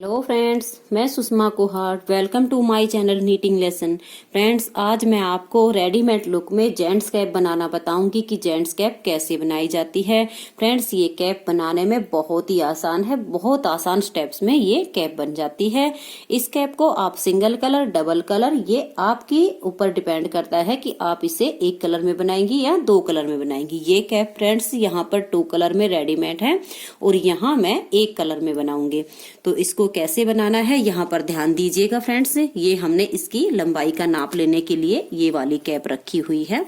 Hello friends, मैं Sushma Kohat. Welcome to my channel knitting lesson. Friends, आज मैं आपको रेडीमेड लुक में जेंट्स कैप बनाना बताऊंगी कि जेंट्स कैप कैसे बनाई जाती है। फ्रेंड्स, ये कैप बनाने में बहुत ही आसान है, बहुत आसान स्टेप्स में ये कैप बन जाती है। इस कैप को आप सिंगल कलर, डबल कलर, ये आपके ऊपर डिपेंड करता है कि आप इसे एक कलर में बनाएंगी या दो कलर में बनाएंगी। ये कैप फ्रेंड्स यहाँ पर 2 कलर में रेडीमेड है और यहाँ मैं एक कलर में बनाऊंगी। तो इसको कैसे बनाना है यहाँ पर ध्यान दीजिएगा फ्रेंड्स। ये हमने इसकी लंबाई का नाप लेने के लिए ये वाली कैप रखी हुई है।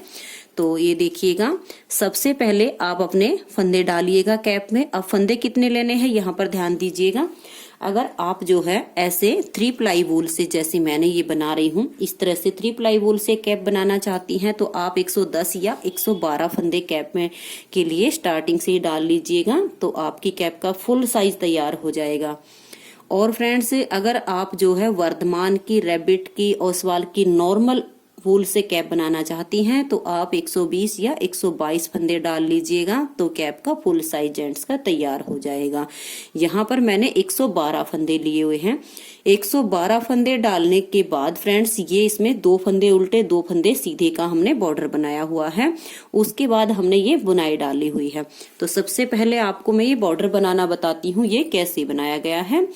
तो ये देखिएगा, सबसे पहले आप अपने फंदे डालिएगा कैप में। अब फंदे कितने लेने हैं यहाँ पर ध्यान दीजिएगा। अगर आप जो है ऐसे 3 प्लाई वूल से, जैसे मैंने ये बना रही हूँ, इस तरह से 3 प्लाई वूल से कैप बनाना चाहती हैं तो आप 110 या 112 फंदे कैप में के लिए स्टार्टिंग से ही डाल लीजिएगा, तो आपकी कैप का फुल साइज तैयार हो जाएगा। और फ्रेंड्स, अगर आप जो है वर्धमान की, रैबिट की, ओसवाल की नॉर्मल वूल से कैप बनाना चाहती हैं तो आप 120 या 122 फंदे डाल लीजिएगा, तो कैप का फुल साइज जेंट्स का तैयार हो जाएगा। यहाँ पर मैंने 112 फंदे लिए हुए हैं। 112 फंदे डालने के बाद फ्रेंड्स, ये इसमें 2 फंदे उल्टे, 2 फंदे सीधे का हमने बॉर्डर बनाया हुआ है। उसके बाद हमने ये बुनाई डाली हुई है। तो सबसे पहले आपको मैं ये बॉर्डर बनाना बताती हूँ, ये कैसे बनाया गया है।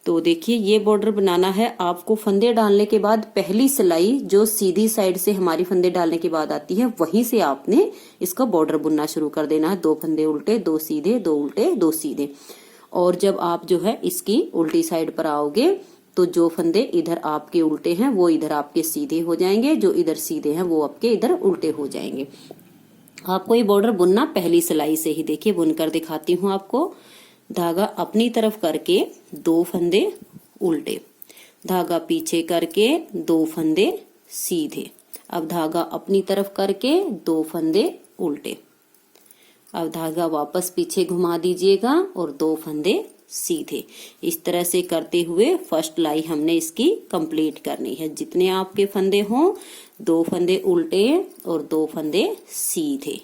तो देखिए, ये बॉर्डर बनाना है आपको। फंदे डालने के बाद पहली सिलाई जो सीधी साइड से हमारी फंदे डालने के बाद आती है, वहीं से आपने इसका बॉर्डर बुनना शुरू कर देना है। 2 फंदे उल्टे, 2 सीधे, 2 उल्टे, 2 सीधे। और जब आप जो है इसकी उल्टी साइड पर आओगे तो जो फंदे इधर आपके उल्टे हैं वो इधर आपके सीधे हो जाएंगे, जो इधर सीधे हैं वो आपके इधर उल्टे हो जाएंगे। आपको ये बॉर्डर बुनना पहली सिलाई से ही, देखिए बुनकर दिखाती हूँ आपको। धागा अपनी तरफ करके 2 फंदे उल्टे, धागा पीछे करके 2 फंदे सीधे। अब धागा अपनी तरफ करके 2 फंदे उल्टे। अब धागा वापस पीछे घुमा दीजिएगा और 2 फंदे सीधे। इस तरह से करते हुए फर्स्ट लाई हमने इसकी कंप्लीट करनी है। जितने आपके फंदे हों, 2 फंदे उल्टे और 2 फंदे सीधे।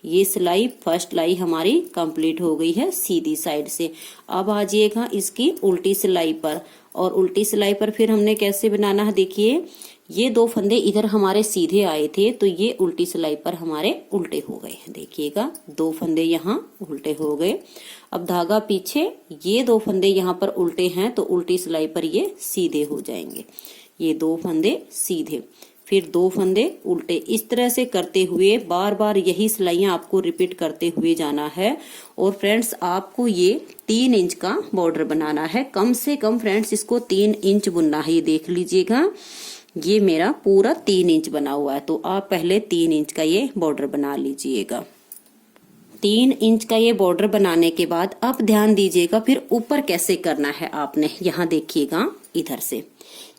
ये सिलाई फर्स्ट लाई हमारी कंप्लीट हो गई है सीधी साइड से। अब आ जाइएगा इसकी उल्टी सिलाई पर, और उल्टी सिलाई पर फिर हमने कैसे बनाना है, देखिए ये 2 फंदे इधर हमारे सीधे आए थे तो ये उल्टी सिलाई पर हमारे उल्टे हो गए हैं। देखिएगा, 2 फंदे यहाँ उल्टे हो गए। अब धागा पीछे, ये 2 फंदे यहाँ पर उल्टे हैं तो उल्टी सिलाई पर ये सीधे हो जाएंगे। ये 2 फंदे सीधे, फिर 2 फंदे उल्टे। इस तरह से करते हुए बार बार यही सिलाइयां आपको रिपीट करते हुए जाना है। और फ्रेंड्स, आपको ये 3 इंच का बॉर्डर बनाना है, कम से कम फ्रेंड्स इसको 3 इंच बुनना है। ये देख लीजिएगा, ये मेरा पूरा 3 इंच बना हुआ है, तो आप पहले 3 इंच का ये बॉर्डर बना लीजिएगा। 3 इंच का ये बॉर्डर बनाने के बाद अब ध्यान दीजिएगा फिर ऊपर कैसे करना है आपने। यहाँ देखिएगा, इधर से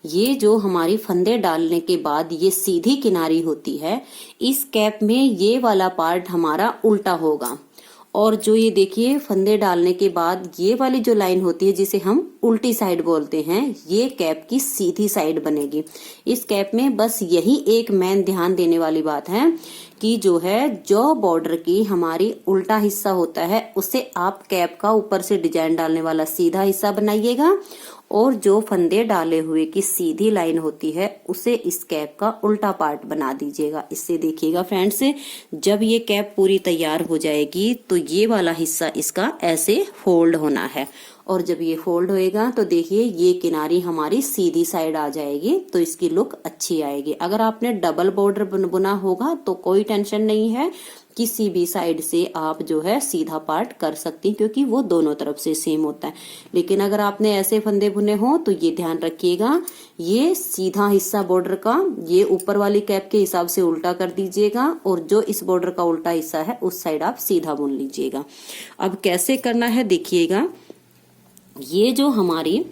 ये जो हमारी फंदे डालने के बाद ये सीधी किनारी होती है, इस कैप में ये वाला पार्ट हमारा उल्टा होगा। और जो ये देखिए फंदे डालने के बाद ये वाली जो लाइन होती है जिसे हम उल्टी साइड बोलते हैं, ये कैप की सीधी साइड बनेगी। इस कैप में बस यही एक मेन ध्यान देने वाली बात है कि जो है, जो बॉर्डर की हमारी उल्टा हिस्सा होता है उसे आप कैप का ऊपर से डिजाइन डालने वाला सीधा हिस्सा बनाइएगा, और जो फंदे डाले हुए की सीधी लाइन होती है उसे इस कैप का उल्टा पार्ट बना दीजिएगा। इससे देखिएगा फ्रेंड्स, जब ये कैप पूरी तैयार हो जाएगी तो ये वाला हिस्सा इसका ऐसे फोल्ड होना है, और जब ये फोल्ड होएगा तो देखिए ये किनारी हमारी सीधी साइड आ जाएगी, तो इसकी लुक अच्छी आएगी। अगर आपने डबल बॉर्डर बुना होगा तो कोई टेंशन नहीं है, किसी भी साइड से आप जो है सीधा पार्ट कर सकती हैं, क्योंकि वो दोनों तरफ से सेम होता है। लेकिन अगर आपने ऐसे फंदे बुने हो तो ये ध्यान रखिएगा, ये सीधा हिस्सा बॉर्डर का ये ऊपर वाली कैप के हिसाब से उल्टा कर दीजिएगा, और जो इस बॉर्डर का उल्टा हिस्सा है उस साइड आप सीधा बुन लीजिएगा। अब कैसे करना है देखिएगा, ये जो हमारी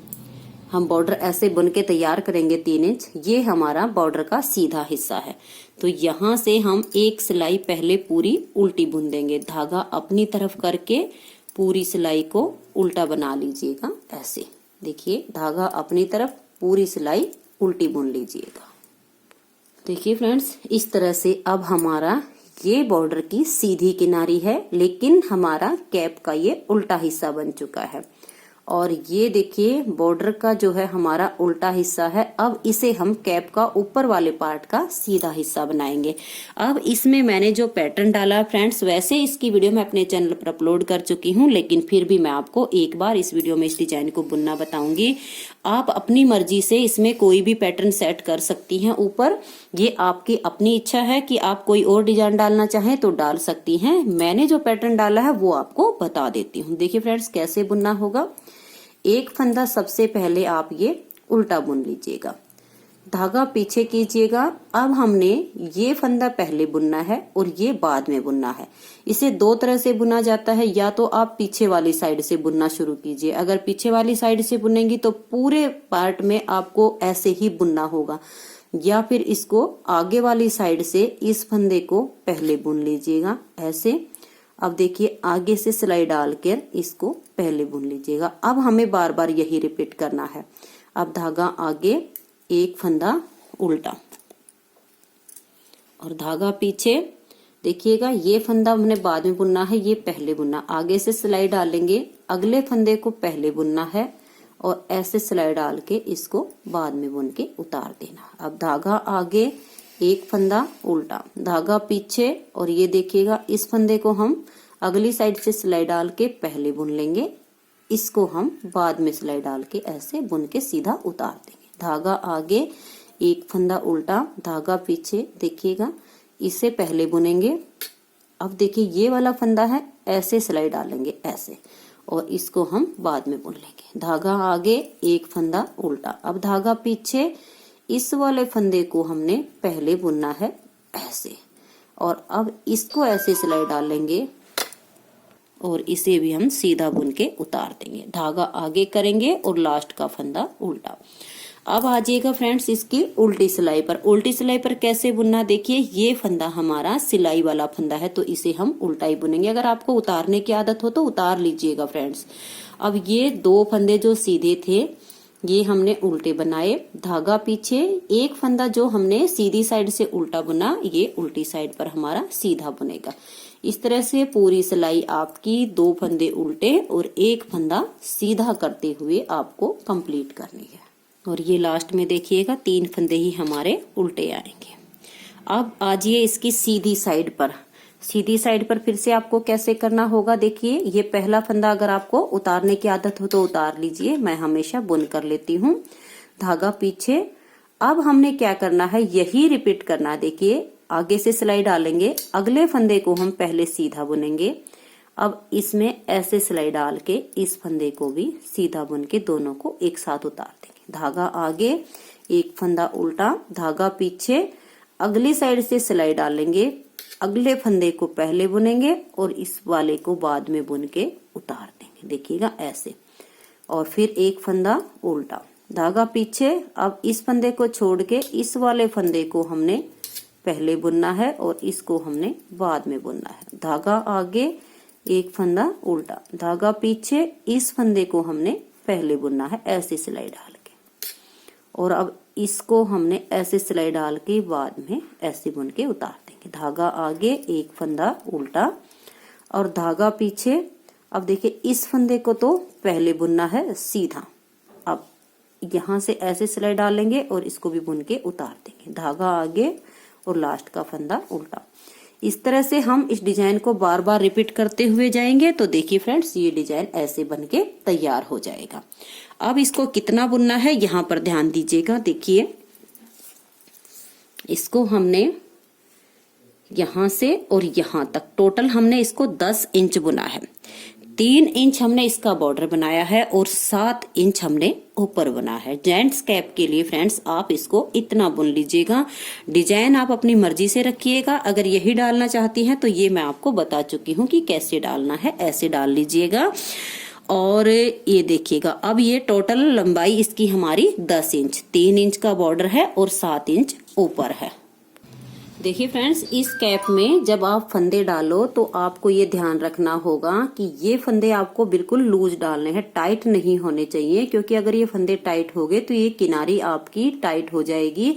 हम बॉर्डर ऐसे बुन के तैयार करेंगे 3 इंच, ये हमारा बॉर्डर का सीधा हिस्सा है। तो यहाँ से हम एक सिलाई पहले पूरी उल्टी बुन देंगे। धागा अपनी तरफ करके पूरी सिलाई को उल्टा बना लीजिएगा। ऐसे देखिए, धागा अपनी तरफ, पूरी सिलाई उल्टी बुन लीजिएगा। देखिए फ्रेंड्स, इस तरह से अब हमारा ये बॉर्डर की सीधी किनारी है, लेकिन हमारा कैप का ये उल्टा हिस्सा बन चुका है। और ये देखिए बॉर्डर का जो है हमारा उल्टा हिस्सा है। अब इसे हम कैप का ऊपर वाले पार्ट का सीधा हिस्सा बनाएंगे। अब इसमें मैंने जो पैटर्न डाला फ्रेंड्स, वैसे इसकी वीडियो मैं अपने चैनल पर अपलोड कर चुकी हूँ, लेकिन फिर भी मैं आपको एक बार इस वीडियो में इस डिजाइन को बुनना बताऊंगी। आप अपनी मर्जी से इसमें कोई भी पैटर्न सेट कर सकती हैं ऊपर। ये आपकी अपनी इच्छा है कि आप कोई और डिजाइन डालना चाहें तो डाल सकती हैं। मैंने जो पैटर्न डाला है वो आपको बता देती हूँ। देखिए फ्रेंड्स कैसे बुनना होगा। एक फंदा सबसे पहले आप ये उल्टा बुन लीजिएगा, धागा पीछे कीजिएगा। अब हमने ये फंदा पहले बुनना है और ये बाद में बुनना है। इसे दो तरह से बुना जाता है, या तो आप पीछे वाली साइड से बुनना शुरू कीजिए। अगर पीछे वाली साइड से बुनेंगी तो पूरे पार्ट में आपको ऐसे ही बुनना होगा, या फिर इसको आगे वाली साइड से इस फंदे को पहले बुन लीजिएगा ऐसे। अब देखिए आगे से सिलाई डालकर इसको पहले बुन लीजिएगा। अब हमें बार बार यही रिपीट करना है। अब धागा आगे, एक फंदा उल्टा और धागा पीछे। देखिएगा ये फंदा हमने बाद में बुनना है, ये पहले बुनना। आगे से सिलाई डालेंगे, अगले फंदे को पहले बुनना है और ऐसे सिलाई डाल के इसको बाद में बुन के उतार देना। अब धागा आगे, एक फंदा उल्टा, धागा पीछे, और ये देखिएगा इस फंदे को हम अगली साइड से सिलाई डाल के पहले बुन लेंगे, इसको हम बाद में सिलाई डाल के ऐसे बुन के सीधा उतार देंगे। धागा आगे, एक फंदा उल्टा, धागा पीछे, देखिएगा इसे पहले बुनेंगे। अब देखिए ये वाला फंदा है, ऐसे सिलाई डालेंगे ऐसे, और इसको हम बाद में बुन लेंगे। धागा आगे, एक फंदा उल्टा, अब धागा पीछे, इस वाले फंदे को हमने पहले बुनना है ऐसे, और अब इसको ऐसे सिलाई डालेंगे और इसे भी हम सीधा बुन के उतार देंगे। धागा आगे करेंगे और लास्ट का फंदा उल्टा। अब आ जाइएगा फ्रेंड्स इसकी उल्टी सिलाई पर। उल्टी सिलाई पर कैसे बुनना, देखिए ये फंदा हमारा सिलाई वाला फंदा है तो इसे हम उल्टा ही बुनेंगे। अगर आपको उतारने की आदत हो तो उतार लीजिएगा फ्रेंड्स। अब ये दो फंदे जो सीधे थे ये हमने उल्टे बनाए, धागा पीछे, एक फंदा जो हमने सीधी साइड से उल्टा बुना ये उल्टी साइड पर हमारा सीधा बुनेगा। इस तरह से पूरी सिलाई आपकी दो फंदे उल्टे और एक फंदा सीधा करते हुए आपको कंप्लीट करनी है। और ये लास्ट में देखिएगा तीन फंदे ही हमारे उल्टे आएंगे। अब आजिए इसकी सीधी साइड पर। सीधी साइड पर फिर से आपको कैसे करना होगा, देखिए ये पहला फंदा अगर आपको उतारने की आदत हो तो उतार लीजिए, मैं हमेशा बुन कर लेती हूँ। धागा पीछे। अब हमने क्या करना है, यही रिपीट करना। देखिए आगे से सिलाई डालेंगे, अगले फंदे को हम पहले सीधा बुनेंगे। अब इसमें ऐसे सिलाई डाल के इस फंदे को भी सीधा बुन के दोनों को एक साथ उतार देंगे। धागा आगे, एक फंदा उल्टा, धागा पीछे, अगली साइड से सिलाई डालेंगे, अगले फंदे को पहले बुनेंगे और इस वाले को बाद में बुन के उतार देंगे। देखिएगा ऐसे, और फिर एक फंदा उल्टा, धागा पीछे। अब इस फंदे को छोड़ के इस वाले फंदे को हमने पहले बुनना है और इसको हमने बाद में बुनना है। धागा आगे, एक फंदा उल्टा, धागा पीछे, इस फंदे को हमने पहले बुनना है ऐसे सिलाई डाल के, और अब इसको हमने ऐसे सिलाई डाल के बाद में ऐसे बुन के उतार देंगे। धागा आगे, एक फंदा उल्टा और धागा पीछे। अब देखिए इस फंदे को तो पहले बुनना है सीधा, अब यहाँ से ऐसे सिलाई डालेंगे और इसको भी बुन के उतार देंगे। धागा आगे और लास्ट का फंदा उल्टा। इस तरह से हम इस डिजाइन को बार बार रिपीट करते हुए जाएंगे तो देखिए फ्रेंड्स ये डिजाइन ऐसे बन के तैयार हो जाएगा। अब इसको कितना बुनना है यहाँ पर ध्यान दीजिएगा। देखिए इसको हमने यहाँ से और यहाँ तक टोटल हमने इसको 10 इंच बुना है। 3 इंच हमने इसका बॉर्डर बनाया है और 7 इंच हमने ऊपर बना है। जेंट्स कैप के लिए फ्रेंड्स आप इसको इतना बुन लीजिएगा। डिजाइन आप अपनी मर्जी से रखिएगा। अगर यही डालना चाहती हैं तो ये मैं आपको बता चुकी हूँ कि कैसे डालना है, ऐसे डाल लीजिएगा। और ये देखिएगा अब ये टोटल लंबाई इसकी हमारी 10 इंच, 3 इंच का बॉर्डर है और 7 इंच ऊपर है। देखिए फ्रेंड्स इस कैप में जब आप फंदे डालो तो आपको ये ध्यान रखना होगा कि ये फंदे आपको बिल्कुल लूज डालने हैं, टाइट नहीं होने चाहिए, क्योंकि अगर ये फंदे टाइट हो गए तो ये किनारी आपकी टाइट हो जाएगी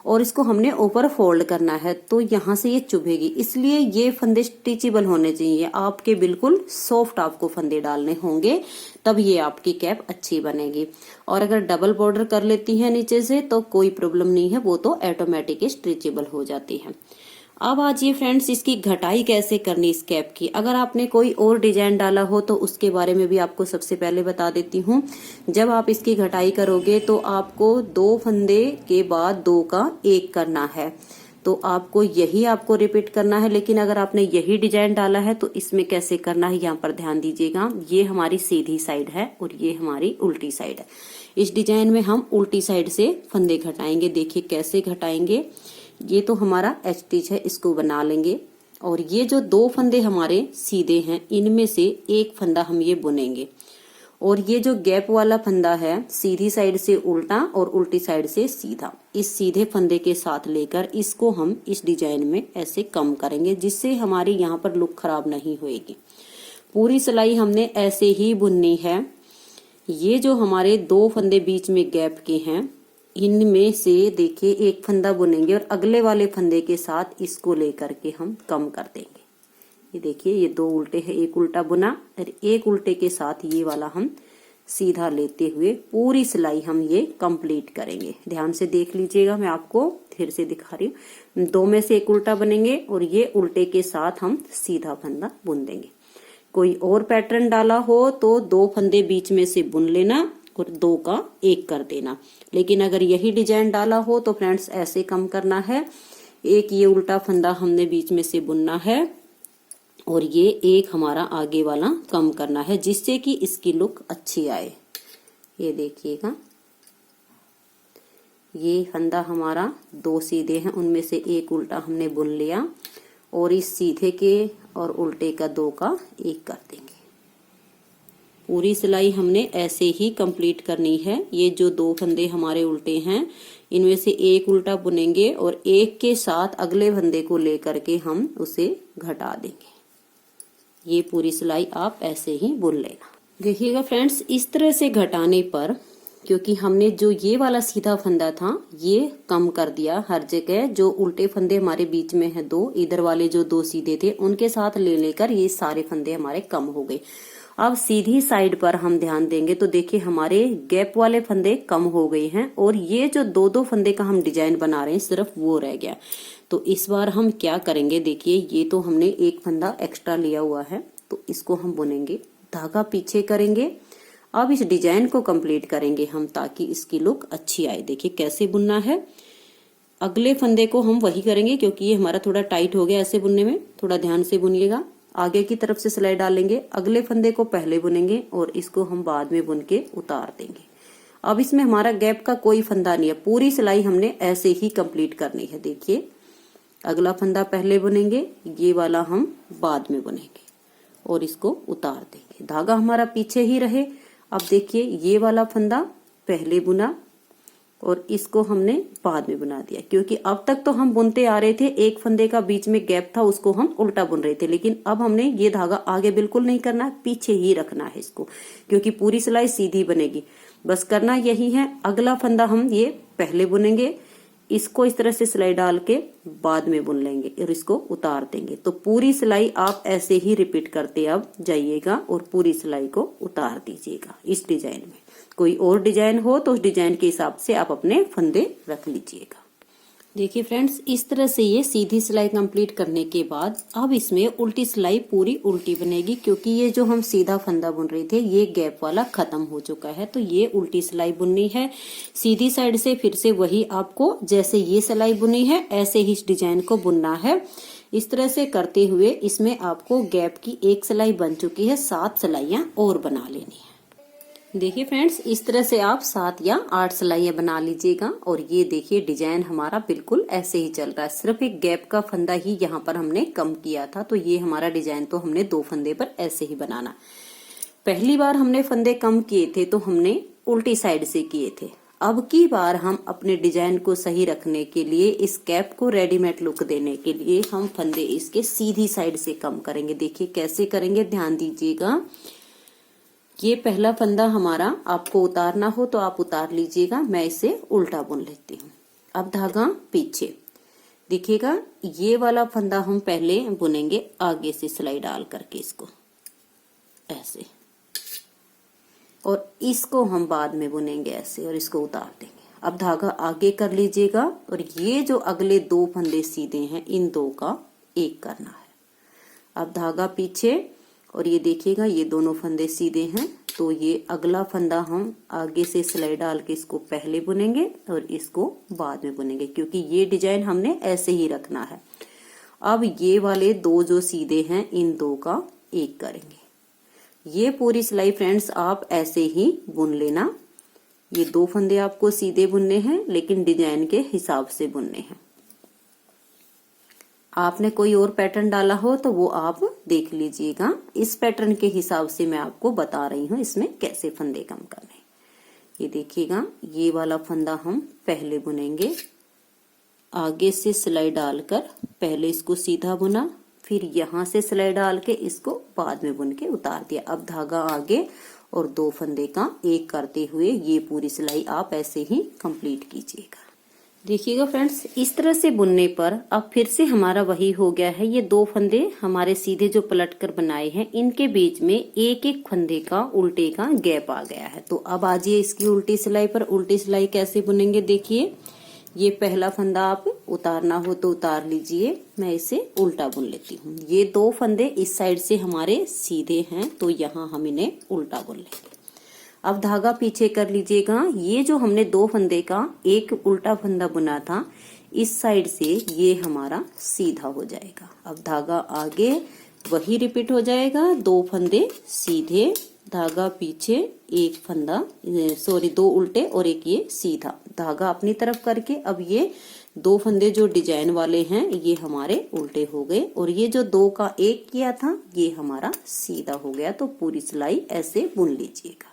और इसको हमने ऊपर फोल्ड करना है, तो यहाँ से ये चुभेगी, इसलिए ये फंदे स्ट्रेचेबल होने चाहिए आपके, बिल्कुल सॉफ्ट आपको फंदे डालने होंगे, तब ये आपकी कैप अच्छी बनेगी। और अगर डबल बॉर्डर कर लेती है नीचे से तो कोई प्रॉब्लम नहीं है, वो तो ऑटोमेटिक स्ट्रेचेबल हो जाती है। अब आज ये फ्रेंड्स इसकी घटाई कैसे करनी इस कैप की। अगर आपने कोई और डिजाइन डाला हो तो उसके बारे में भी आपको सबसे पहले बता देती हूँ। जब आप इसकी घटाई करोगे तो आपको 2 फंदे के बाद 2 का 1 करना है, तो आपको यही आपको रिपीट करना है। लेकिन अगर आपने यही डिजाइन डाला है तो इसमें कैसे करना है यहाँ पर ध्यान दीजिएगा। ये हमारी सीधी साइड है और ये हमारी उल्टी साइड है। इस डिजाइन में हम उल्टी साइड से फंदे घटाएंगे। देखिए कैसे घटाएंगे। ये तो हमारा एच स्टिच है, इसको बना लेंगे और ये जो 2 फंदे हमारे सीधे हैं इनमें से एक फंदा हम ये बुनेंगे और ये जो गैप वाला फंदा है सीधी साइड से उल्टा और उल्टी साइड से सीधा, इस सीधे फंदे के साथ लेकर इसको हम इस डिजाइन में ऐसे कम करेंगे, जिससे हमारी यहाँ पर लुक खराब नहीं होएगी। पूरी सिलाई हमने ऐसे ही बुननी है। ये जो हमारे 2 फंदे बीच में गैप के हैं इनमें से देखिए एक फंदा बुनेंगे और अगले वाले फंदे के साथ इसको लेकर के हम कम कर देंगे। ये देखिए ये 2 उल्टे हैं, एक उल्टा बुना और एक उल्टे के साथ ये वाला हम सीधा लेते हुए पूरी सिलाई हम ये कंप्लीट करेंगे। ध्यान से देख लीजिएगा, मैं आपको फिर से दिखा रही हूँ। 2 में से एक उल्टा बनेंगे और ये उल्टे के साथ हम सीधा फंदा बुन देंगे। कोई और पैटर्न डाला हो तो 2 फंदे बीच में से बुन लेना और 2 का 1 कर देना। लेकिन अगर यही डिजाइन डाला हो तो फ्रेंड्स ऐसे कम करना है। एक ये उल्टा फंदा हमने बीच में से बुनना है और ये एक हमारा आगे वाला कम करना है, जिससे कि इसकी लुक अच्छी आए। ये देखिएगा ये फंदा हमारा 2 सीधे हैं, उनमें से एक उल्टा हमने बुन लिया और इस सीधे के और उल्टे का 2 का 1 कर देंगे। पूरी सिलाई हमने ऐसे ही कंप्लीट करनी है। ये जो 2 फंदे हमारे उल्टे हैं इनमें से एक उल्टा बुनेंगे और एक के साथ अगले फंदे को लेकर के हम उसे घटा देंगे। ये पूरी सिलाई आप ऐसे ही बुन लेना। देखिएगा फ्रेंड्स, इस तरह से घटाने पर, क्योंकि हमने जो ये वाला सीधा फंदा था ये कम कर दिया हर जगह, जो उल्टे फंदे हमारे बीच में है 2, इधर वाले जो 2 सीधे थे उनके साथ ले लेकर ये सारे फंदे हमारे कम हो गए। अब सीधी साइड पर हम ध्यान देंगे तो देखिए हमारे गैप वाले फंदे कम हो गए हैं और ये जो 2-2 फंदे का हम डिजाइन बना रहे हैं सिर्फ वो रह गया। तो इस बार हम क्या करेंगे, देखिए ये तो हमने एक फंदा एक्स्ट्रा लिया हुआ है तो इसको हम बुनेंगे, धागा पीछे करेंगे। अब इस डिजाइन को कंप्लीट करेंगे हम ताकि इसकी लुक अच्छी आए। देखिए कैसे बुनना है। अगले फंदे को हम वही करेंगे क्योंकि ये हमारा थोड़ा टाइट हो गया ऐसे बुनने में, थोड़ा ध्यान से बुनिएगा। आगे की तरफ से सिलाई डालेंगे, अगले फंदे को पहले बुनेंगे और इसको हम बाद में बुन के उतार देंगे। अब इसमें हमारा गैप का कोई फंदा नहीं है, पूरी सिलाई हमने ऐसे ही कंप्लीट करनी है। देखिए अगला फंदा पहले बुनेंगे, ये वाला हम बाद में बुनेंगे और इसको उतार देंगे। धागा हमारा पीछे ही रहे। अब देखिए ये वाला फंदा पहले बुना और इसको हमने बाद में बुना दिया, क्योंकि अब तक तो हम बुनते आ रहे थे, एक फंदे का बीच में गैप था उसको हम उल्टा बुन रहे थे, लेकिन अब हमने ये धागा आगे बिल्कुल नहीं करना, पीछे ही रखना है इसको, क्योंकि पूरी सिलाई सीधी बनेगी। बस करना यही है। अगला फंदा हम ये पहले बुनेंगे, इसको इस तरह से सिलाई डाल के बाद में बुन लेंगे और इसको उतार देंगे। तो पूरी सिलाई आप ऐसे ही रिपीट करते अब जाइएगा और पूरी सिलाई को उतार दीजिएगा। इस डिजाइन में कोई और डिजाइन हो तो उस डिजाइन के हिसाब से आप अपने फंदे रख लीजिएगा। देखिए फ्रेंड्स, इस तरह से ये सीधी सिलाई कंप्लीट करने के बाद अब इसमें उल्टी सिलाई पूरी उल्टी बनेगी, क्योंकि ये जो हम सीधा फंदा बुन रहे थे ये गैप वाला खत्म हो चुका है, तो ये उल्टी सिलाई बुननी है। सीधी साइड से फिर से वही आपको जैसे ये सिलाई बुनी है ऐसे ही इस डिजाइन को बुनना है। इस तरह से करते हुए इसमें आपको गैप की 1 सिलाई बन चुकी है, 7 सिलाइयां और बना लेनी है। देखिए फ्रेंड्स, इस तरह से आप 7 या 8 सिलाइयां बना लीजिएगा और ये देखिए डिजाइन हमारा बिल्कुल ऐसे ही चल रहा है। सिर्फ एक गैप का फंदा ही यहाँ पर हमने कम किया था, तो ये हमारा डिजाइन तो हमने 2 फंदे पर ऐसे ही बनाना। पहली बार हमने फंदे कम किए थे तो हमने उल्टी साइड से किए थे। अब की बार हम अपने डिजाइन को सही रखने के लिए, इस कैप को रेडीमेड लुक देने के लिए हम फंदे इसके सीधी साइड से कम करेंगे। देखिए कैसे करेंगे, ध्यान दीजिएगा। ये पहला फंदा हमारा आपको उतारना हो तो आप उतार लीजिएगा, मैं इसे उल्टा बुन लेती हूँ। अब धागा पीछे देखिएगा, ये वाला फंदा हम पहले बुनेंगे आगे से सिलाई डाल करके इसको ऐसे, और इसको हम बाद में बुनेंगे ऐसे और इसको उतार देंगे। अब धागा आगे कर लीजिएगा और ये जो अगले 2 फंदे सीधे हैं इन 2 का एक करना है। अब धागा पीछे और ये देखिएगा ये दोनों फंदे सीधे हैं, तो ये अगला फंदा हम आगे से सिलाई डाल के इसको पहले बुनेंगे और इसको बाद में बुनेंगे, क्योंकि ये डिजाइन हमने ऐसे ही रखना है। अब ये वाले 2 जो सीधे हैं इन 2 का एक करेंगे। ये पूरी सिलाई फ्रेंड्स आप ऐसे ही बुन लेना। ये 2 फंदे आपको सीधे बुनने हैं, लेकिन डिजाइन के हिसाब से बुनने हैं। आपने कोई और पैटर्न डाला हो तो वो आप देख लीजिएगा। इस पैटर्न के हिसाब से मैं आपको बता रही हूँ इसमें कैसे फंदे कम करने। ये देखिएगा, ये वाला फंदा हम पहले बुनेंगे, आगे से सिलाई डालकर पहले इसको सीधा बुना, फिर यहाँ से सिलाई डाल के इसको बाद में बुन के उतार दिया। अब धागा आगे और 2 फंदे का एक करते हुए ये पूरी सिलाई आप ऐसे ही कंप्लीट कीजिएगा। देखिएगा फ्रेंड्स, इस तरह से बुनने पर अब फिर से हमारा वही हो गया है। ये 2 फंदे हमारे सीधे जो पलट कर बनाए हैं इनके बीच में एक एक फंदे का उल्टे का गैप आ गया है। तो अब आजिए इसकी उल्टी सिलाई पर। उल्टी सिलाई कैसे बुनेंगे देखिए, ये पहला फंदा आप उतारना हो तो उतार लीजिए, मैं इसे उल्टा बुन लेती हूँ। ये 2 फंदे इस साइड से हमारे सीधे हैं तो यहाँ हम इन्हें उल्टा बुन लेंगे। अब धागा पीछे कर लीजिएगा। ये जो हमने 2 फंदे का एक उल्टा फंदा बुना था, इस साइड से ये हमारा सीधा हो जाएगा। अब धागा आगे वही रिपीट हो जाएगा, 2 फंदे सीधे, धागा पीछे, एक फंदा 2 उल्टे और एक ये सीधा, धागा अपनी तरफ करके अब ये 2 फंदे जो डिजाइन वाले हैं ये हमारे उल्टे हो गए और ये जो 2 का एक किया था ये हमारा सीधा हो गया। तो पूरी सिलाई ऐसे बुन लीजिएगा।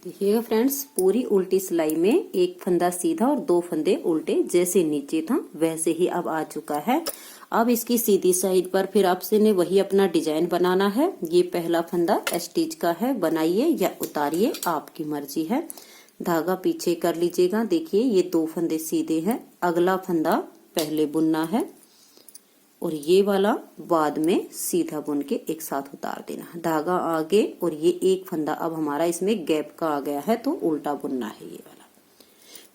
देखिएगा फ्रेंड्स, पूरी उल्टी सिलाई में एक फंदा सीधा और 2 फंदे उल्टे, जैसे नीचे था वैसे ही अब आ चुका है। अब इसकी सीधी साइड पर फिर आपसे ने वही अपना डिजाइन बनाना है। ये पहला फंदा स्टिच का है, बनाइए या उतारिए आपकी मर्जी है। धागा पीछे कर लीजिएगा। देखिए ये 2 फंदे सीधे हैं, अगला फंदा पहले बुनना है और ये वाला बाद में सीधा बुन के एक साथ उतार देना। धागा आगे और ये एक फंदा अब हमारा इसमें गैप का आ गया है तो उल्टा बुनना है ये वाला।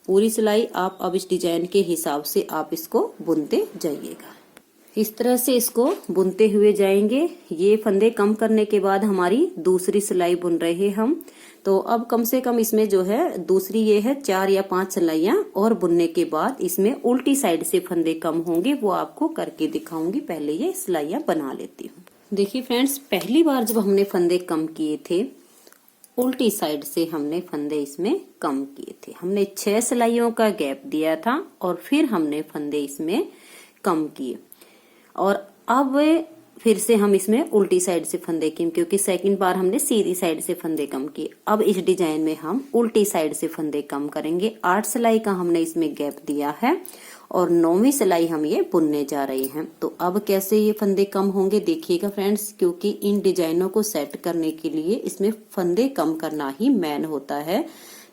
पूरी सिलाई आप अब इस डिजाइन के हिसाब से आप इसको बुनते जाइएगा। इस तरह से इसको बुनते हुए जाएंगे। ये फंदे कम करने के बाद हमारी दूसरी सिलाई बुन रहे हम, तो अब कम से कम इसमें जो है दूसरी ये है 4 या 5 सिलाइयां और बुनने के बाद इसमें उल्टी साइड से फंदे कम होंगे, वो आपको करके दिखाऊंगी। पहले ये सिलाइयां बना लेती हूँ। देखिए फ्रेंड्स, पहली बार जब हमने फंदे कम किए थे उल्टी साइड से हमने फंदे इसमें कम किए थे। हमने 6 सिलाइयों का गैप दिया था और फिर हमने फंदे इसमें कम किए और अब फिर से हम इसमें उल्टी साइड से फंदे किए, क्योंकि सेकंड बार हमने सीधी साइड से फंदे कम किए। अब इस डिजाइन में हम उल्टी साइड से फंदे कम करेंगे। 8 सिलाई का हमने इसमें गैप दिया है और 9वीं सिलाई हम ये बुनने जा रहे हैं। तो अब कैसे ये फंदे कम होंगे देखिएगा फ्रेंड्स, क्योंकि इन डिजाइनों को सेट करने के लिए इसमें फंदे कम करना ही मेन होता है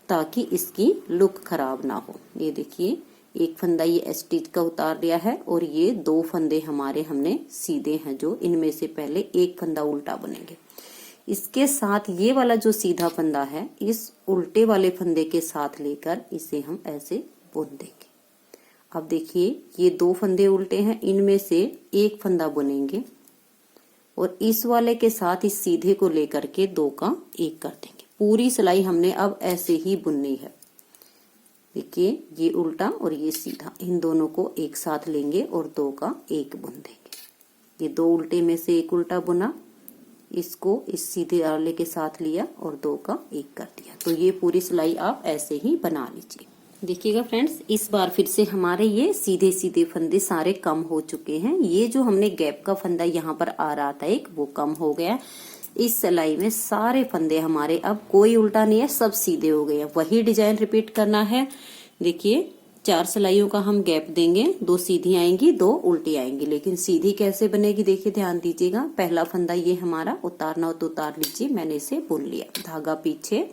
ताकि इसकी लुक खराब ना हो। ये देखिए, एक फंदा ये स्टिच का उतार लिया है और ये 2 फंदे हमारे हमने सीधे हैं, जो इनमें से पहले एक फंदा उल्टा बुनेंगे। इसके साथ ये वाला जो सीधा फंदा है इस उल्टे वाले फंदे के साथ लेकर इसे हम ऐसे बुन देंगे। अब देखिए ये 2 फंदे उल्टे हैं, इनमें से एक फंदा बुनेंगे और इस वाले के साथ इस सीधे को लेकर के 2 का एक कर देंगे। पूरी सिलाई हमने अब ऐसे ही बुननी है। देखिए ये उल्टा और ये सीधा, इन दोनों को एक साथ लेंगे और 2 का एक बुन देंगे। ये 2 उल्टे में से एक उल्टा बुना, इसको इस सीधे वाले के साथ लिया और 2 का एक कर दिया। तो ये पूरी सिलाई आप ऐसे ही बना लीजिए। देखिएगा फ्रेंड्स, इस बार फिर से हमारे ये सीधे सीधे फंदे सारे कम हो चुके हैं। ये जो हमने गैप का फंदा यहाँ पर आ रहा था एक, वो कम हो गया। इस सिलाई में सारे फंदे हमारे अब कोई उल्टा नहीं है, सब सीधे हो गए हैं। वही डिजाइन रिपीट करना है। देखिए 4 सिलाइयों का हम गैप देंगे, 2 सीधी आएंगी 2 उल्टी आएंगी। लेकिन सीधी कैसे बनेगी देखिए, ध्यान दीजिएगा। पहला फंदा ये हमारा उतारना हो तो उतार लीजिए, मैंने इसे बुन लिया। धागा पीछे,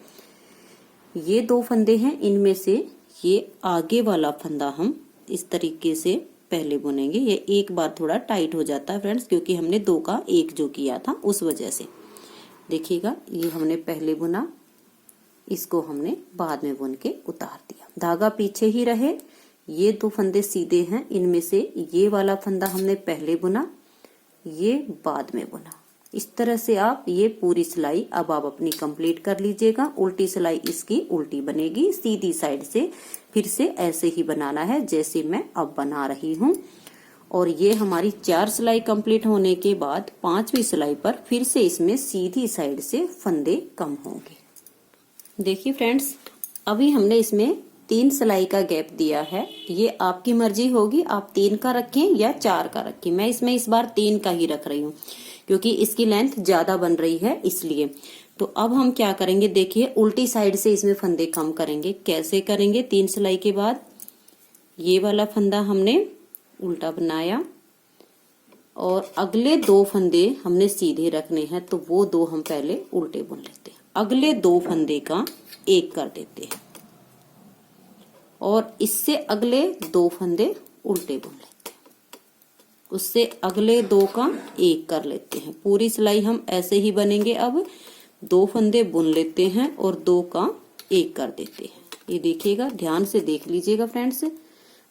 ये 2 फंदे हैं, इनमें से ये आगे वाला फंदा हम इस तरीके से पहले बुनेंगे। ये एक बार थोड़ा टाइट हो जाता है फ्रेंड्स, क्योंकि हमने 2 का 1 जो किया था उस वजह से। देखिएगा, ये हमने पहले बुना, इसको हमने बाद में बुन के उतार दिया। धागा पीछे ही रहे। ये 2 फंदे सीधे हैं, इनमें से ये वाला फंदा हमने पहले बुना, ये बाद में बुना। इस तरह से आप ये पूरी सिलाई अब आप अपनी कंप्लीट कर लीजिएगा। उल्टी सिलाई इसकी उल्टी बनेगी, सीधी साइड से फिर से ऐसे ही बनाना है जैसे मैं अब बना रही हूँ। और ये हमारी 4 सिलाई कंप्लीट होने के बाद 5वीं सिलाई पर फिर से इसमें सीधी साइड से फंदे कम होंगे। देखिए फ्रेंड्स, अभी हमने इसमें 3 सिलाई का गैप दिया है। ये आपकी मर्जी होगी, आप 3 का रखें या 4 का रखें। मैं इसमें इस बार 3 का ही रख रही हूँ, क्योंकि इसकी लेंथ ज्यादा बन रही है इसलिए। तो अब हम क्या करेंगे, देखिए उल्टी साइड से इसमें फंदे कम करेंगे। कैसे करेंगे, 3 सिलाई के बाद ये वाला फंदा हमने उल्टा बनाया और अगले 2 फंदे हमने सीधे रखने हैं, तो वो 2 हम पहले उल्टे बुन लेते हैं। अगले 2 फंदे का 1 कर देते हैं और इससे अगले 2 फंदे उल्टे बुन लेते हैं। उससे अगले 2 का 1 कर लेते हैं। पूरी सिलाई हम ऐसे ही बनेंगे। अब 2 फंदे बुन लेते हैं और 2 का 1 कर देते हैं। ये देखिएगा, ध्यान से देख लीजिएगा फ्रेंड्स,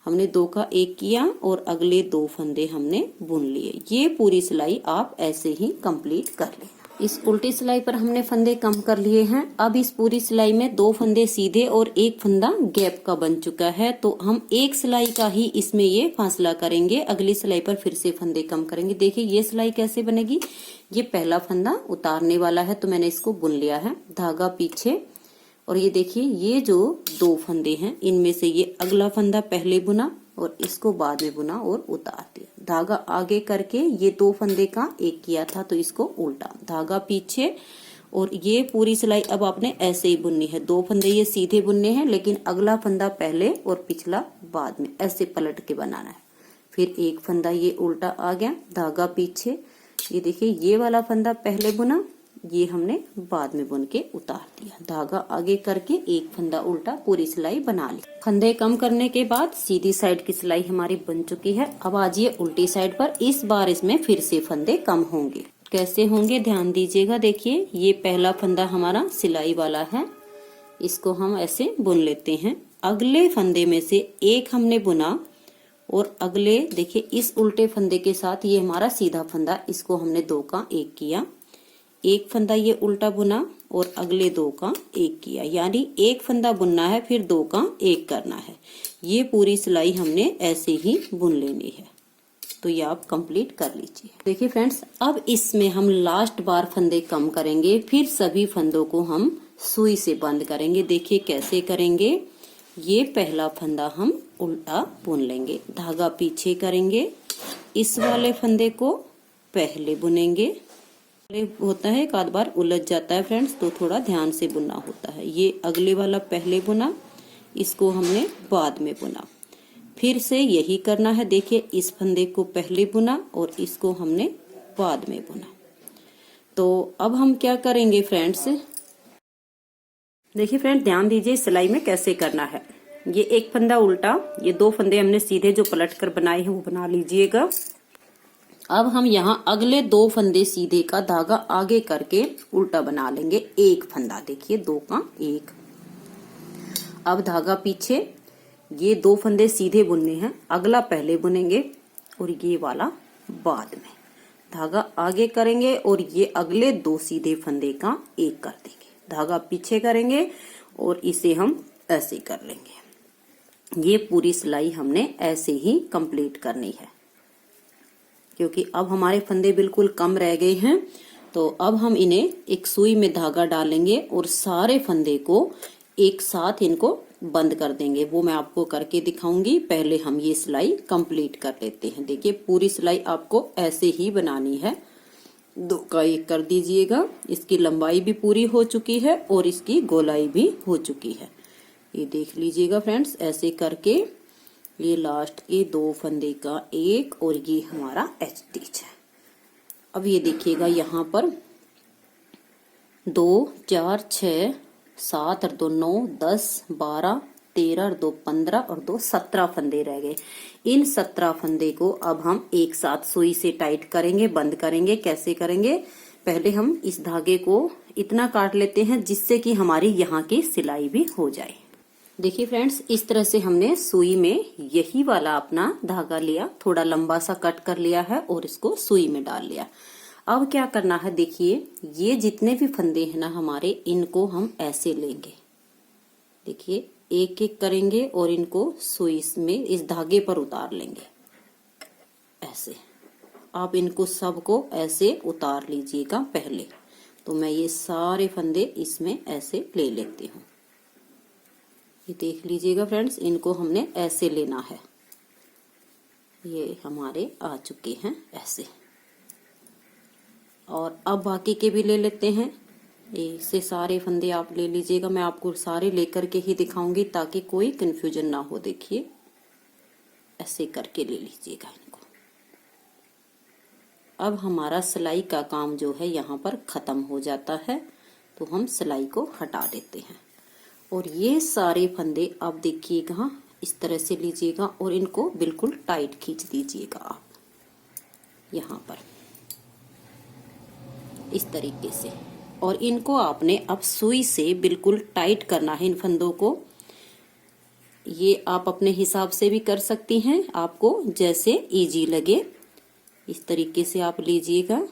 हमने 2 का 1 किया और अगले 2 फंदे हमने बुन लिए। ये पूरी सिलाई आप ऐसे ही कंप्लीट कर लेना। इस उल्टी सिलाई पर हमने फंदे कम कर लिए हैं। अब इस पूरी सिलाई में 2 फंदे सीधे और 1 फंदा गैप का बन चुका है, तो हम 1 सिलाई का ही इसमें ये फासला करेंगे। अगली सिलाई पर फिर से फंदे कम करेंगे। देखिए ये सिलाई कैसे बनेगी। ये पहला फंदा उतारने वाला है, तो मैंने इसको बुन लिया है। धागा पीछे, और ये देखिए ये जो 2 फंदे हैं इनमें से ये अगला फंदा पहले बुना और इसको बाद में बुना और उतार दिया। धागा आगे करके ये 2 फंदे का 1 किया था, तो इसको उल्टा, धागा पीछे, और ये पूरी सिलाई अब आपने ऐसे ही बुननी है। 2 फंदे ये सीधे बुनने हैं, लेकिन अगला फंदा पहले और पिछला बाद में ऐसे पलट के बनाना है। फिर 1 फंदा ये उल्टा आ गया, धागा पीछे। ये देखिए ये वाला फंदा पहले बुना, ये हमने बाद में बुन के उतार दिया। धागा आगे करके 1 फंदा उल्टा, पूरी सिलाई बना ली। फंदे कम करने के बाद सीधी साइड की सिलाई हमारी बन चुकी है। अब आजिए उल्टी साइड पर। इस बार इसमें फिर से फंदे कम होंगे। कैसे होंगे ध्यान दीजिएगा। देखिए ये पहला फंदा हमारा सिलाई वाला है, इसको हम ऐसे बुन लेते हैं। अगले फंदे में से 1 हमने बुना और अगले देखिए इस उल्टे फंदे के साथ ये हमारा सीधा फंदा, इसको हमने 2 का 1 किया। 1 फंदा ये उल्टा बुना और अगले 2 का 1 किया, यानी 1 फंदा बुनना है फिर 2 का 1 करना है। ये पूरी सिलाई हमने ऐसे ही बुन लेनी है। तो ये आप कंप्लीट कर लीजिए। देखिए फ्रेंड्स, अब इसमें हम लास्ट बार फंदे कम करेंगे, फिर सभी फंदों को हम सुई से बंद करेंगे। देखिए कैसे करेंगे। ये पहला फंदा हम उल्टा बुन लेंगे, धागा पीछे करेंगे, इस वाले फंदे को पहले बुनेंगे। होता है एक आध बार उलझ जाता है फ्रेंड्स, तो थोड़ा ध्यान से बुनना होता है। ये अगले वाला पहले बुना, इसको हमने बाद में बुना। फिर से यही करना है। देखिए इस फंदे को पहले बुना और इसको हमने बाद में बुना। तो अब हम क्या करेंगे फ्रेंड्स, देखिए फ्रेंड ध्यान दीजिए सिलाई में कैसे करना है। ये 1 फंदा उल्टा, ये 2 फंदे हमने सीधे जो पलट कर बनाए हैं वो बना लीजिएगा। अब हम यहाँ अगले 2 फंदे सीधे का धागा आगे करके उल्टा बना लेंगे। 1 फंदा, देखिए 2 का 1। अब धागा पीछे, ये 2 फंदे सीधे बुनने हैं, अगला पहले बुनेंगे और ये वाला बाद में। धागा आगे करेंगे और ये अगले 2 सीधे फंदे का 1 कर देंगे। धागा पीछे करेंगे और इसे हम ऐसे कर लेंगे। ये पूरी सिलाई हमने ऐसे ही कंप्लीट करनी है, क्योंकि अब हमारे फंदे बिल्कुल कम रह गए हैं। तो अब हम इन्हें एक सुई में धागा डालेंगे और सारे फंदे को एक साथ इनको बंद कर देंगे। वो मैं आपको करके दिखाऊंगी। पहले हम ये सिलाई कंप्लीट कर लेते हैं। देखिए पूरी सिलाई आपको ऐसे ही बनानी है। 2 का 1 कर दीजिएगा। इसकी लंबाई भी पूरी हो चुकी है और इसकी गोलाई भी हो चुकी है। ये देख लीजिएगा फ्रेंड्स, ऐसे करके ये लास्ट के 2 फंदे का 1 और ये हमारा एच स्टिच है। अब ये देखिएगा यहाँ पर 2 4 6 7 और 2 9 10 12 13 और 2 15 और 2 17 फंदे रह गए। इन 17 फंदे को अब हम एक साथ सुई से टाइट करेंगे, बंद करेंगे। कैसे करेंगे? पहले हम इस धागे को इतना काट लेते हैं जिससे कि हमारी यहाँ की सिलाई भी हो जाए। देखिए फ्रेंड्स, इस तरह से हमने सुई में यही वाला अपना धागा लिया, थोड़ा लंबा सा कट कर लिया है और इसको सुई में डाल लिया। अब क्या करना है, देखिए ये जितने भी फंदे हैं ना हमारे, इनको हम ऐसे लेंगे। देखिए एक एक करेंगे और इनको सुई में इस धागे पर उतार लेंगे। ऐसे आप इनको सबको ऐसे उतार लीजिएगा पहले। तो मैं ये सारे फंदे इसमें ऐसे ले लेती हूँ। ये देख लीजिएगा फ्रेंड्स, इनको हमने ऐसे लेना है। ये हमारे आ चुके हैं ऐसे। और अब बाकी के भी ले लेते हैं। ऐसे सारे फंदे आप ले लीजिएगा। मैं आपको सारे लेकर के ही दिखाऊंगी ताकि कोई कंफ्यूजन ना हो। देखिए ऐसे करके ले लीजिएगा इनको। अब हमारा सिलाई का काम जो है यहाँ पर खत्म हो जाता है, तो हम सिलाई को हटा देते हैं। और ये सारे फंदे आप देखिएगा इस तरह से लीजिएगा और इनको बिल्कुल टाइट खींच दीजिएगा आप यहाँ पर इस तरीके से। और इनको आपने अब सुई से बिल्कुल टाइट करना है इन फंदों को। ये आप अपने हिसाब से भी कर सकती हैं, आपको जैसे इजी लगे इस तरीके से आप लीजिएगा।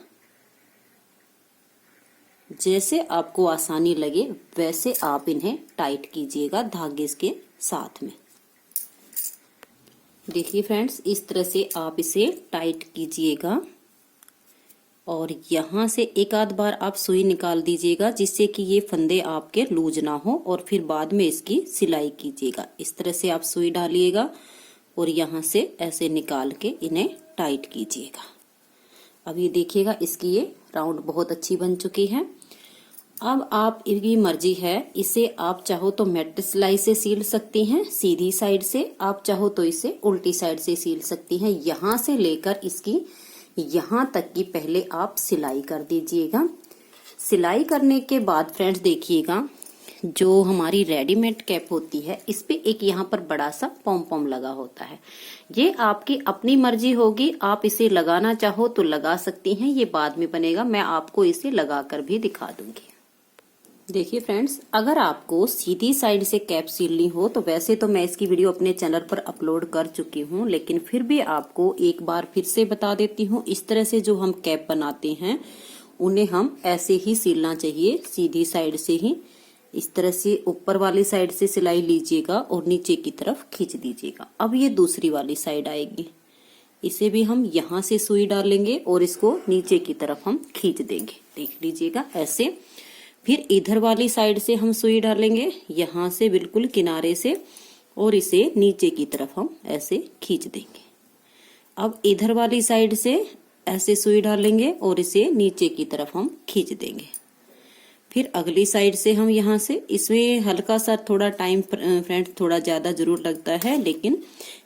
जैसे आपको आसानी लगे वैसे आप इन्हें टाइट कीजिएगा धागे के साथ में। देखिए फ्रेंड्स, इस तरह से आप इसे टाइट कीजिएगा और यहाँ से एक आध बार आप सुई निकाल दीजिएगा जिससे कि ये फंदे आपके लूज ना हो और फिर बाद में इसकी सिलाई कीजिएगा। इस तरह से आप सुई डालिएगा और यहाँ से ऐसे निकाल के इन्हें टाइट कीजिएगा। अब ये देखिएगा इसकी ये राउंड बहुत अच्छी बन चुकी है। अब आप इनकी मर्जी है, इसे आप चाहो तो मेट सिलाई से सील सकती हैं सीधी साइड से, आप चाहो तो इसे उल्टी साइड से सील सकती हैं। यहाँ से लेकर इसकी यहाँ तक की पहले आप सिलाई कर दीजिएगा। सिलाई करने के बाद फ्रेंड्स देखिएगा, जो हमारी रेडीमेड कैप होती है इस पे एक यहाँ पर बड़ा सा पॉम पॉम लगा होता है। ये आपकी अपनी मर्जी होगी, आप इसे लगाना चाहो तो लगा सकती हैं, ये बाद में बनेगा। मैं आपको इसे लगाकर भी दिखा दूंगी। देखिए फ्रेंड्स, अगर आपको सीधी साइड से कैप सिलनी हो तो वैसे तो मैं इसकी वीडियो अपने चैनल पर अपलोड कर चुकी हूँ, लेकिन फिर भी आपको एक बार फिर से बता देती हूँ। इस तरह से जो हम कैप बनाते हैं उन्हें हम ऐसे ही सिलना चाहिए, सीधी साइड से ही। इस तरह से ऊपर वाली साइड से सिलाई लीजिएगा और नीचे की तरफ खींच दीजिएगा। अब ये दूसरी वाली साइड आएगी, इसे भी हम यहाँ से सुई डालेंगे और इसको नीचे की तरफ हम खींच देंगे। देख लीजिएगा ऐसे। फिर इधर वाली साइड से हम सुई डालेंगे यहाँ से बिल्कुल किनारे से और इसे नीचे की तरफ हम ऐसे खींच देंगे। अब इधर वाली साइड से ऐसे सुई डालेंगे और इसे नीचे की तरफ हम खींच देंगे। फिर अगली साइड से हम यहाँ से, इसमें हल्का सा थोड़ा टाइम फ्रेंड्स थोड़ा ज्यादा जरूर लगता है, लेकिन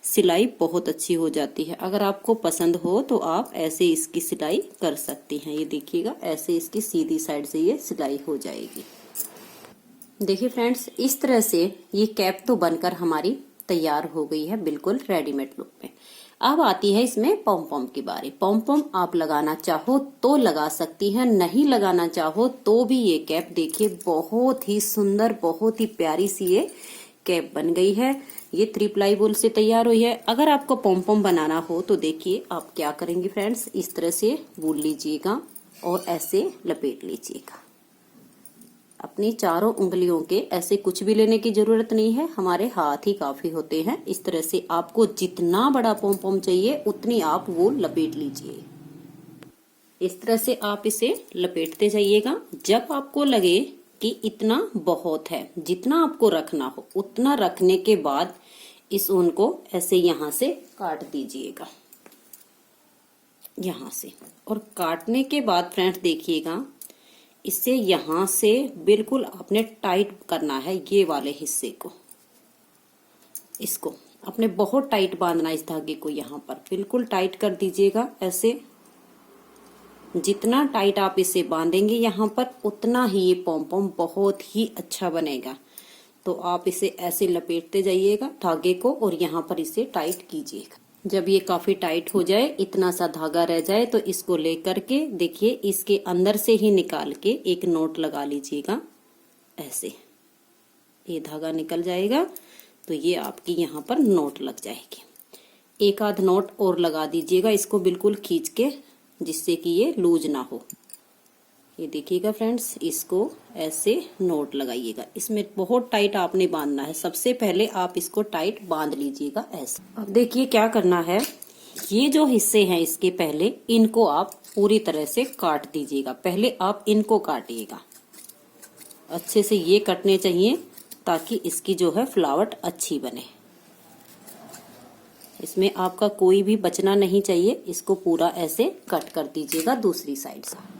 सिलाई बहुत अच्छी हो जाती है। अगर आपको पसंद हो तो आप ऐसे इसकी सिलाई कर सकती हैं। ये देखिएगा ऐसे इसकी सीधी साइड से ये सिलाई हो जाएगी। देखिए फ्रेंड्स, इस तरह से ये कैप तो बनकर हमारी तैयार हो गई है बिल्कुल रेडीमेड लुक में। अब आती है इसमें पॉम पॉम की बारी। पॉम पॉम आप लगाना चाहो तो लगा सकती हैं, नहीं लगाना चाहो तो भी ये कैप देखिए बहुत ही सुंदर, बहुत ही प्यारी सी ये कैप बन गई है। ये 3 प्लाई वूल से तैयार हुई है। अगर आपको पॉम पॉम बनाना हो तो देखिए आप क्या करेंगे फ्रेंड्स, इस तरह से वूल लीजिएगा और ऐसे लपेट लीजिएगा। अपनी चारों उंगलियों के ऐसे कुछ भी लेने की जरूरत नहीं है, हमारे हाथ ही काफी होते हैं। इस तरह से आपको जितना बड़ा पॉम पॉम चाहिए उतनी आप वो लपेट लीजिए। इस तरह से आप इसे लपेटते जाइएगा। जब आपको लगे कि इतना बहुत है, जितना आपको रखना हो उतना रखने के बाद इस ऊन को ऐसे यहाँ से काट दीजिएगा, यहाँ से। और काटने के बाद फ्रेंड्स देखिएगा, इसे यहाँ से बिल्कुल आपने टाइट करना है। ये वाले हिस्से को, इसको आपने बहुत टाइट बांधना है। इस धागे को यहाँ पर बिल्कुल टाइट कर दीजिएगा ऐसे। जितना टाइट आप इसे बांधेंगे यहाँ पर उतना ही ये पॉम पॉम बहुत ही अच्छा बनेगा। तो आप इसे ऐसे लपेटते जाइएगा धागे को और यहाँ पर इसे टाइट कीजिएगा। जब ये काफी टाइट हो जाए, इतना सा धागा रह जाए, तो इसको लेकर के देखिए इसके अंदर से ही निकाल के एक नोट लगा लीजिएगा। ऐसे ये धागा निकल जाएगा तो ये आपकी यहाँ पर नोट लग जाएगी। एक आध नोट और लगा दीजिएगा इसको बिल्कुल खींच के, जिससे कि ये लूज ना हो। ये देखिएगा फ्रेंड्स, इसको ऐसे नोट लगाइएगा। इसमें बहुत टाइट आपने बांधना है। सबसे पहले आप इसको टाइट बांध लीजिएगा ऐसे। अब देखिए क्या करना है, ये जो हिस्से हैं इसके पहले इनको आप पूरी तरह से काट दीजिएगा। पहले आप इनको काटिएगा अच्छे से, ये कटने चाहिए ताकि इसकी जो है फ्लावट अच्छी बने। इसमें आपका कोई भी बचना नहीं चाहिए। इसको पूरा ऐसे कट कर दीजिएगा दूसरी साइड से।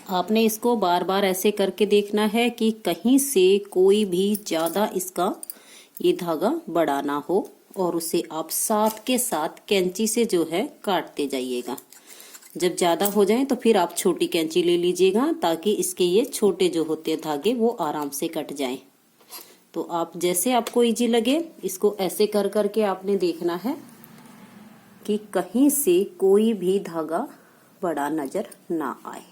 आपने इसको बार बार ऐसे करके देखना है कि कहीं से कोई भी ज्यादा इसका ये धागा बड़ा ना हो, और उसे आप साथ के साथ कैंची से जो है काटते जाइएगा। जब ज्यादा हो जाए तो फिर आप छोटी कैंची ले लीजिएगा, ताकि इसके ये छोटे जो होते हैं धागे वो आराम से कट जाएं। तो आप जैसे आपको इजी लगे इसको ऐसे कर करके आपने देखना है कि कहीं से कोई भी धागा बड़ा नजर ना आए।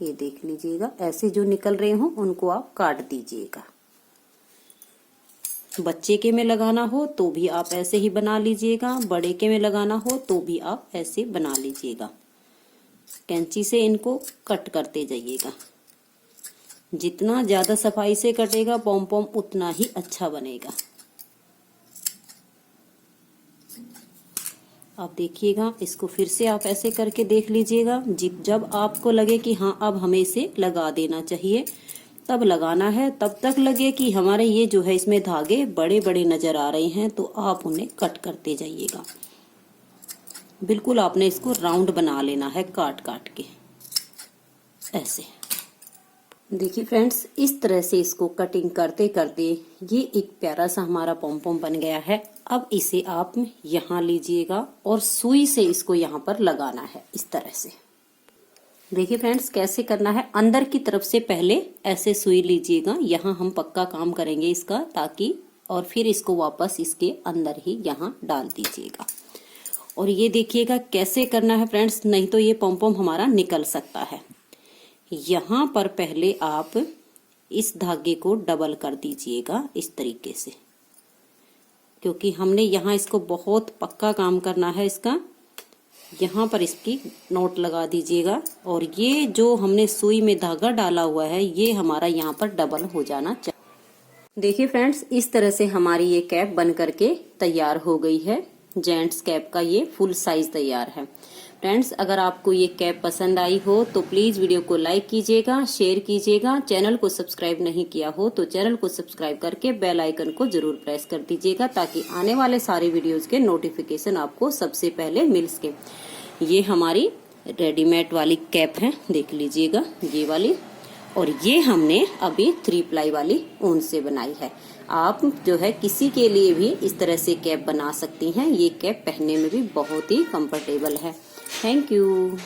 ये देख लीजिएगा, ऐसे जो निकल रहे हो उनको आप काट दीजिएगा। बच्चे के में लगाना हो तो भी आप ऐसे ही बना लीजिएगा, बड़े के में लगाना हो तो भी आप ऐसे बना लीजिएगा। कैंची से इनको कट करते जाइएगा। जितना ज्यादा सफाई से कटेगा पॉम पॉम उतना ही अच्छा बनेगा। आप देखिएगा, इसको फिर से आप ऐसे करके देख लीजिएगा। जब आपको लगे कि हाँ अब हमें इसे लगा देना चाहिए तब लगाना है। तब तक लगे कि हमारे ये जो है इसमें धागे बड़े बड़े नजर आ रहे हैं तो आप उन्हें कट करते जाइएगा। बिल्कुल आपने इसको राउंड बना लेना है काट काट के ऐसे। देखिए फ्रेंड्स, इस तरह से इसको कटिंग करते करते ये एक प्यारा सा हमारा पॉम पॉम बन गया है। अब इसे आप यहाँ लीजिएगा और सुई से इसको यहाँ पर लगाना है इस तरह से। देखिए फ्रेंड्स कैसे करना है, अंदर की तरफ से पहले ऐसे सुई लीजिएगा। यहाँ हम पक्का काम करेंगे इसका, ताकि और फिर इसको वापस इसके अंदर ही यहाँ डाल दीजिएगा। और ये देखिएगा कैसे करना है फ्रेंड्स, नहीं तो ये पॉम पॉम हमारा निकल सकता है। यहाँ पर पहले आप इस धागे को डबल कर दीजिएगा इस तरीके से, क्योंकि हमने यहाँ इसको बहुत पक्का काम करना है इसका। यहाँ पर इसकी नोट लगा दीजिएगा और ये जो हमने सुई में धागा डाला हुआ है ये हमारा यहाँ पर डबल हो जाना चाहिए। देखिए फ्रेंड्स, इस तरह से हमारी ये कैप बन करके तैयार हो गई है। जेंट्स कैप का ये फुल साइज तैयार है। फ्रेंड्स, अगर आपको ये कैप पसंद आई हो तो प्लीज वीडियो को लाइक कीजिएगा, शेयर कीजिएगा। चैनल को सब्सक्राइब नहीं किया हो तो चैनल को सब्सक्राइब करके बेल आइकन को जरूर प्रेस कर दीजिएगा, ताकि आने वाले सारे वीडियोस के नोटिफिकेशन आपको सबसे पहले मिल सके। ये हमारी रेडीमेड वाली कैप है, देख लीजिएगा ये वाली। और ये हमने अभी 3 प्लाई वाली ऊन से बनाई है। आप जो है किसी के लिए भी इस तरह से कैप बना सकती हैं। ये कैप पहनने में भी बहुत ही कंफर्टेबल है। Thank you.